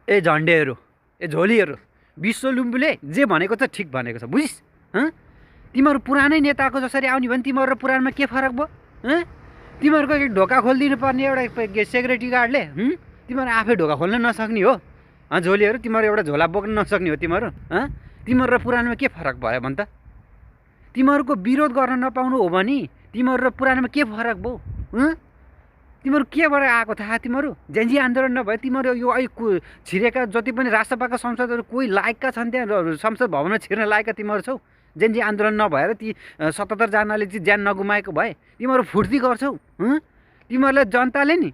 ए झन्डेहरू, ए झोलीहरू, विश्व लुम्बुले जे भनेको छ ठिक भनेको छ, बुझिस्? तिमीहरू पुरानै नेताको जसरी आउने भने तिमीहरू र पुरानोमा के फरक भयो? तिमीहरूको ढोका खोलिदिनु पर्ने एउटा सेक्युरिटी गार्डले तिमीहरू आफै ढोका खोल्न नसक्ने हो? झोलीहरू, तिमीहरू एउटा झोला बोक्न नसक्ने हो तिमीहरू? तिमीहरू र पुरानोमा के फरक भयो भन् त? तिमीहरूको विरोध गर्न नपाउनु हो भने तिमीहरू र पुरानोमा के फरक भयो? तिमीहरू केबाट आएको थाहा? तिमीहरू जेन्जी आन्दोलन नभए तिमीहरू यो अहिले छिरेका जति पनि राष्ट्रसभाका संसदहरू कोही लायकका छन् त्यहाँ संसद भवनमा छिर्न लायकका तिमीहरू छौ? जेन्जी आन्दोलन नभएर ती 77 जनाले चाहिँ ज्यान नगुमाएको भए तिमीहरू फुर्ती गर्छौ? तिमीहरूलाई जनताले नि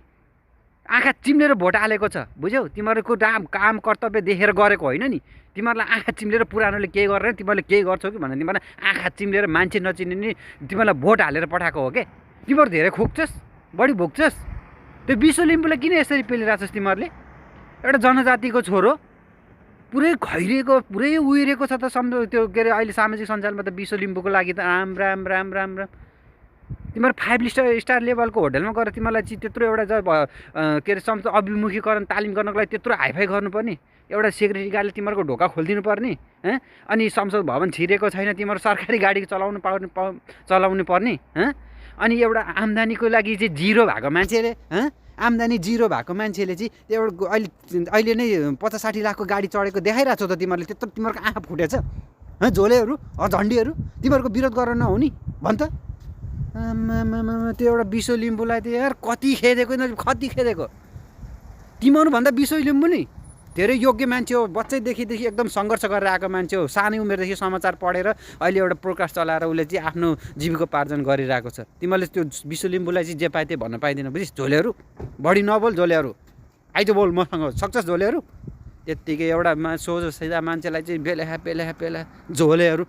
आँखा चिम्लेर भोट हालेको छ, बुझ्यौ? तिमीहरूको काम कर्तव्य देखेर गरेको होइन नि। तिमीहरूलाई आँखा चिम्लेर पुरानोले केही गरेर तिमीहरूले केही गर्छौ कि भनेर तिमीहरूलाई आँखा चिम्लेर मान्छे नचिन्ने तिमीहरूलाई भोट हालेर पठाएको हो के? तिमीहरू धेरै खोक्छस्, बढी भोग्छस्। त्यो विश्व लिम्बूलाई किन यसरी पेलिरहेछस् तिमीहरूले? एउटा जनजातिको छोरो पुरै खैरिएको पुरै उहिरेको छ त त्यो के अरे अहिले सामाजिक सञ्जालमा त विश्व लिम्बूको लागि त राम राम राम राम राम। तिमीहरू 5 स्टार लेभलको होटलमा गएर तिमीलाई चाहिँ त्यत्रो एउटा के अरे संसद अभिमुखीकरण तालिम गर्नको लागि त्यत्रो हाइफाई गर्नुपर्ने, एउटा सेक्युरिटी गार्डले तिमीहरूको ढोका खोलिदिनु पर्ने, अनि संसद भवन छिरेको छैन तिमीहरू सरकारी गाडी चलाउनु पर्ने, अनि एउटा आम्दानीको लागि चाहिँ जिरो भएको मान्छेले आम्दानी जिरो भएको मान्छेले चाहिँ एउटा अहिले नै 50-60 लाखको गाडी चढेको देखाइरहेको छ त तिमीहरूले? त्यत्रो तिमीहरूको आँखा फुटेछ झोलेहरू, झन्डीहरू? तिमीहरूको विरोध गर्न नहुने भन् त? त्यो एउटा विश्व लिम्बूलाई त यार कति खेदेको तिमीहरूभन्दा विश्व लिम्बू नि धेरै योग्य मान्छे हो। बच्चैदेखि एकदम सङ्घर्ष गरेर आएको मान्छे हो। सानै उमेरदेखि समाचार पढेर अहिले एउटा प्रोडकास्ट चलाएर उसले चाहिँ आफ्नो जीविकोपार्जन गरिरहेको छ। तिमीहरूले त्यो विश्व लिम्बूलाई चाहिँ जे पाए त्यो भन्न पाइँदैन, बुझिस्? झोलेहरू, बढी नबोल झोलेहरू, आइज बोल मसँग, सक्छस् झोलेहरू? त्यत्तिकै एउटा सोझो सिधा मान्छेलाई चाहिँ बेला झोलेहरू।